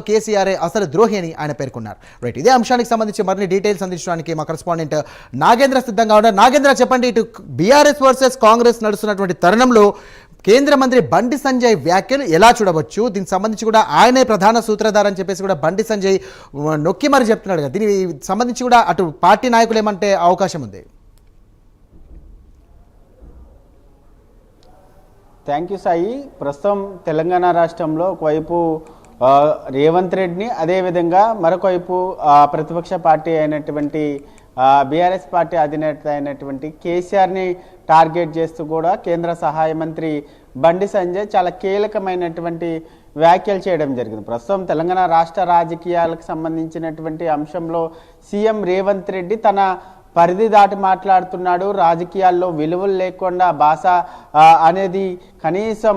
కేసీఆర్ అసలు ద్రోహి అని ఆయన పేర్కొన్నారు. రైట్, ఇదే అంశానికి సంబంధించి మరిన్ని డీటెయిల్స్ అందించడానికి మా కరెస్పాండెంట్ నాగేంద్ర సిద్ధంగా ఉన్నారు. నాగేంద్ర, చెప్పండి, ఇటు బీఆర్ఎస్ వర్సెస్ కాంగ్రెస్ నడుస్తున్నటువంటి తరుణంలో కేంద్ర మంత్రి బండి సంజయ్ వ్యాఖ్యలు ఎలా చూడవచ్చు? దీనికి సంబంధించి కూడా ఆయనే ప్రధాన సూత్రధార అని చెప్పేసి కూడా బండి సంజయ్ నొక్కి మరి చెప్తున్నాడు కదా. దీనికి సంబంధించి కూడా అటు పార్టీ నాయకులు ఏమంటే అవకాశం ఉంది? Thank you Sai. ప్రస్తుతం తెలంగాణ రాష్ట్రంలో ఒకవైపు రేవంత్ రెడ్డిని, అదేవిధంగా మరొకవైపు ప్రతిపక్ష పార్టీ అయినటువంటి బీఆర్ఎస్ పార్టీ అధినేత అయినటువంటి కేసీఆర్ని టార్గెట్ చేస్తూ కూడా కేంద్ర సహాయ మంత్రి బండి సంజయ్ చాలా కీలకమైనటువంటి వ్యాఖ్యలు చేయడం జరిగింది. ప్రస్తుతం తెలంగాణ రాష్ట్ర రాజకీయాలకు సంబంధించినటువంటి అంశంలో సీఎం రేవంత్ రెడ్డి తన పరిధి దాటి మాట్లాడుతున్నాడు. రాజకీయాల్లో విలువలు లేకుండా, భాష అనేది కనీసం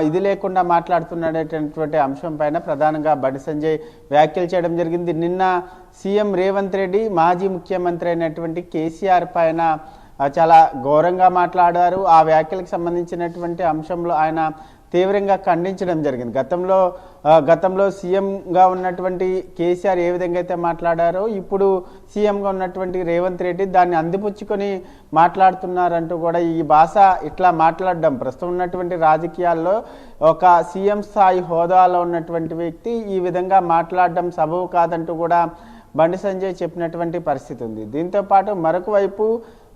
ఇది లేకుండా మాట్లాడుతున్నాడేటటువంటి అంశం పైన ప్రధానంగా బండి సంజయ్ వ్యాఖ్యలు చేయడం జరిగింది. నిన్న సీఎం రేవంత్ రెడ్డి మాజీ ముఖ్యమంత్రి అయినటువంటి కేసీఆర్ పైన చాలా ఘోరంగా మాట్లాడారు. ఆ వ్యాఖ్యలకు సంబంధించినటువంటి అంశంలో ఆయన తీవ్రంగా ఖండించడం జరిగింది. గతంలో సీఎంగా ఉన్నటువంటి కేసీఆర్ ఏ విధంగా అయితే మాట్లాడారో ఇప్పుడు సీఎంగా ఉన్నటువంటి రేవంత్ రెడ్డి దాన్ని అందిపుచ్చుకొని మాట్లాడుతున్నారంటూ కూడా ఈ భాష ఇట్లా మాట్లాడడం ప్రస్తుతం ఉన్నటువంటి రాజకీయాల్లో ఒక సీఎం స్థాయి హోదాలో ఉన్నటువంటి వ్యక్తి ఈ విధంగా మాట్లాడడం సబబు కాదంటూ కూడా బండి సంజయ్ చెప్పినటువంటి పరిస్థితి ఉంది. దీంతోపాటు మరొక వైపు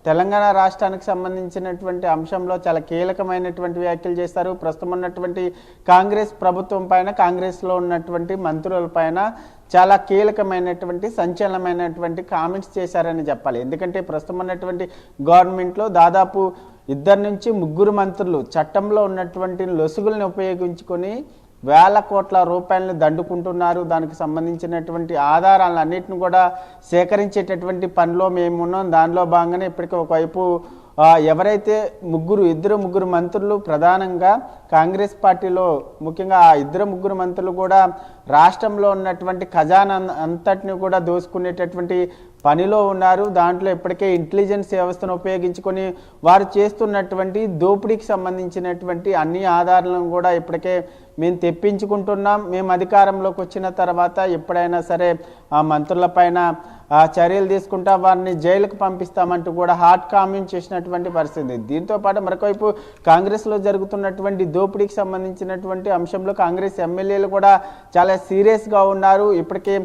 తెలంగాణ రాష్ట్రానికి సంబంధించినటువంటి అంశంలో చాలా కీలకమైనటువంటి వ్యాఖ్యలు చేస్తారు. ప్రస్తుతం ఉన్నటువంటి కాంగ్రెస్ ప్రభుత్వం పైన, కాంగ్రెస్లో ఉన్నటువంటి మంత్రుల పైన చాలా కీలకమైనటువంటి సంచలనమైనటువంటి కామెంట్స్ చేశారని చెప్పాలి. ఎందుకంటే ప్రస్తుతం ఉన్నటువంటి గవర్నమెంట్లో దాదాపు 2 నుంచి 3 మంత్రులు చట్టంలో ఉన్నటువంటి లొసుగుల్ని ఉపయోగించుకొని వేల కోట్ల రూపాయలను దండుకుంటున్నారు. దానికి సంబంధించినటువంటి ఆధారాలను అన్నిటిని కూడా సేకరించేటటువంటి పనిలో మేము ఉన్నాం. దానిలో భాగంగానే ఇప్పటికీ ఒకవైపు ఎవరైతే 2 మంత్రులు ప్రధానంగా కాంగ్రెస్ పార్టీలో, ముఖ్యంగా ఆ 2 మంత్రులు కూడా రాష్ట్రంలో ఉన్నటువంటి ఖజానా అంతటిని కూడా దోసుకునేటటువంటి పనిలో ఉన్నారు. దాంట్లో ఇప్పటికే ఇంటెలిజెన్స్ వ్యవస్థను ఉపయోగించుకొని వారు చేస్తున్నటువంటి దోపిడీకి సంబంధించినటువంటి అన్ని ఆధారాలను కూడా ఇప్పటికే మేము తెప్పించుకుంటున్నాం. మేము అధికారంలోకి వచ్చిన తర్వాత ఎప్పుడైనా సరే ఆ మంత్రులపైన చర్యలు తీసుకుంటా, వారిని జైలుకు పంపిస్తామంటూ కూడా హాట్ కామెంట్ చేసినటువంటి పరిస్థితి. దీంతోపాటు మరొకవైపు కాంగ్రెస్లో జరుగుతున్నటువంటి దోపిడీకి సంబంధించినటువంటి అంశంలో కాంగ్రెస్ ఎమ్మెల్యేలు కూడా చాలా సీరియస్గా ఉన్నారు. ఇప్పటికే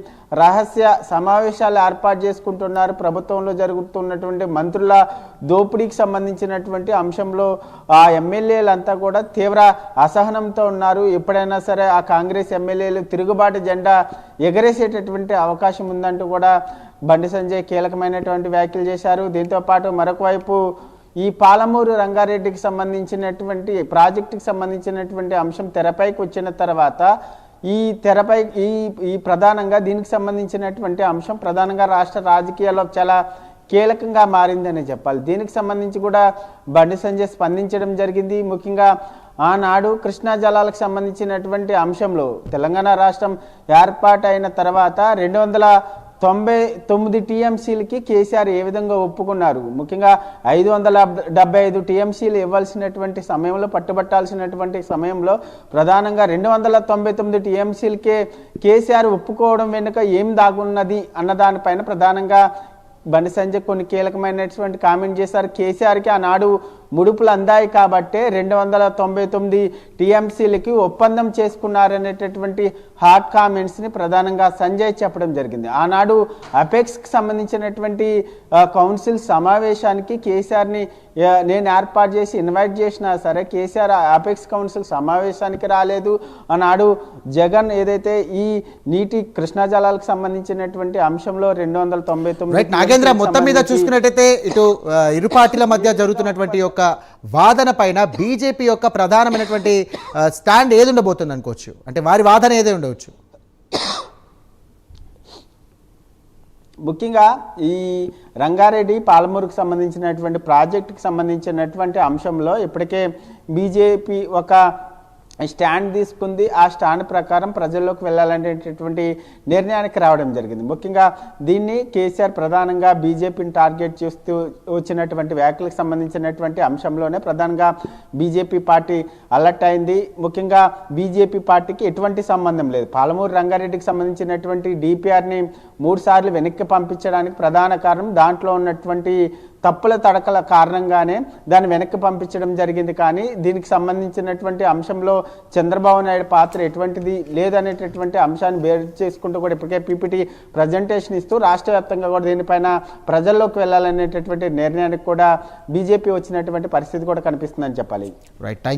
రహస్య సమావేశాలు ఏర్పాటు చేసుకుంటున్నారు. ప్రభుత్వంలో జరుగుతున్నటువంటి మంత్రుల దోపిడీకి సంబంధించినటువంటి అంశంలో ఆ ఎమ్మెల్యేలంతా కూడా తీవ్ర అసహనంతో ఉన్నారు. ఎప్పుడైనా సరే ఆ కాంగ్రెస్ ఎమ్మెల్యేలు తిరుగుబాటు జెండా ఎగరేసేటటువంటి అవకాశం ఉందంటూ కూడా బండి సంజయ్ కీలకమైనటువంటి వ్యాఖ్యలు చేశారు. దీంతోపాటు మరొక వైపు ఈ పాలమూరు రంగారెడ్డికి సంబంధించినటువంటి ప్రాజెక్టుకి సంబంధించినటువంటి అంశం తెరపైకి వచ్చిన తర్వాత ఈ ప్రధానంగా దీనికి సంబంధించినటువంటి అంశం ప్రధానంగా రాష్ట్ర రాజకీయాల్లో చాలా కీలకంగా మారిందని చెప్పాలి. దీనికి సంబంధించి కూడా బండి సంజయ్ స్పందించడం జరిగింది. ముఖ్యంగా ఆనాడు కృష్ణా జలాలకు సంబంధించినటువంటి అంశంలో తెలంగాణ రాష్ట్రం ఏర్పాటైన తర్వాత 299 టీఎంసీలకి కేసీఆర్ ఏ విధంగా ఒప్పుకున్నారు. ముఖ్యంగా 575 టీఎంసీలు ఇవ్వాల్సినటువంటి సమయంలో, పట్టుబట్టాల్సినటువంటి సమయంలో ప్రధానంగా 299 టీఎంసీలకే కేసీఆర్ ఒప్పుకోవడం వెనుక ఏం దాగున్నది అన్నదానిపైన ప్రధానంగా బండి సంజయ్ కొన్ని కీలకమైనటువంటి కామెంట్ చేశారు. కేసీఆర్కి ఆనాడు ముడుపులు అందాయి కాబట్టే 299 టీఎంసీలకి ఒప్పందం చేసుకున్నారనేటటువంటి హాట్ కామెంట్స్ని ప్రధానంగా సంజయ్ చెప్పడం జరిగింది. ఆనాడు అపెక్స్కి సంబంధించినటువంటి కౌన్సిల్ సమావేశానికి కేసీఆర్ని నేను ఏర్పాటు చేసి ఇన్వైట్ చేసినా సరే కేసీఆర్ అపెక్స్ కౌన్సిల్ సమావేశానికి రాలేదు. ఆనాడు జగన్ ఏదైతే ఈ నీటి కృష్ణా జలాలకు సంబంధించినటువంటి అంశంలో 299 నాగేంద్ర, మొత్తం మీద చూసుకున్నట్టయితే ఇటు ఇరు పార్టీల మధ్య జరుగుతున్నటువంటి వాదన పైన బీజేపీ యొక్క ప్రధానమైనటువంటి స్టాండ్ ఏది ఉండబోతుంది అనుకోవచ్చు? అంటే వారి వాదన ఏదే ఉండవచ్చు? ముఖ్యంగా ఈ రంగారెడ్డి పాలమూరుకు సంబంధించినటువంటి ప్రాజెక్టుకి సంబంధించినటువంటి అంశంలో ఇప్పటికే బీజేపీ ఒక స్టాండ్ తీసుకుంది. ఆ స్టాండ్ ప్రకారం ప్రజల్లోకి వెళ్ళాలనేటటువంటి నిర్ణయానికి రావడం జరిగింది. ముఖ్యంగా దీన్ని కేసీఆర్ ప్రధానంగా బీజేపీని టార్గెట్ చేస్తూ వచ్చినటువంటి వ్యాఖ్యలకు సంబంధించినటువంటి అంశంలోనే ప్రధానంగా బీజేపీ పార్టీ అలర్ట్ అయింది. ముఖ్యంగా బీజేపీ పార్టీకి ఎటువంటి సంబంధం లేదు. పాలమూరు రంగారెడ్డికి సంబంధించినటువంటి డిపిఆర్ని 3 సార్లు వెనక్కి పంపించడానికి ప్రధాన కారణం దాంట్లో ఉన్నటువంటి తప్పుల తడకల కారణంగానే దాన్ని వెనక్కి పంపించడం జరిగింది. కానీ దీనికి సంబంధించినటువంటి అంశంలో చంద్రబాబు నాయుడు పాత్ర ఎటువంటిది లేదనేటటువంటి అంశాన్ని బేర్ చేసుకుంటూ కూడా ఇప్పటికే పీపీటీ ప్రజెంటేషన్ ఇస్తూ రాష్ట్ర వ్యాప్తంగా కూడా దీనిపైన ప్రజల్లోకి వెళ్ళాలనేటటువంటి నిర్ణయానికి కూడా బీజేపీ వచ్చినటువంటి పరిస్థితి కూడా కనిపిస్తుందని చెప్పాలి. రైట్.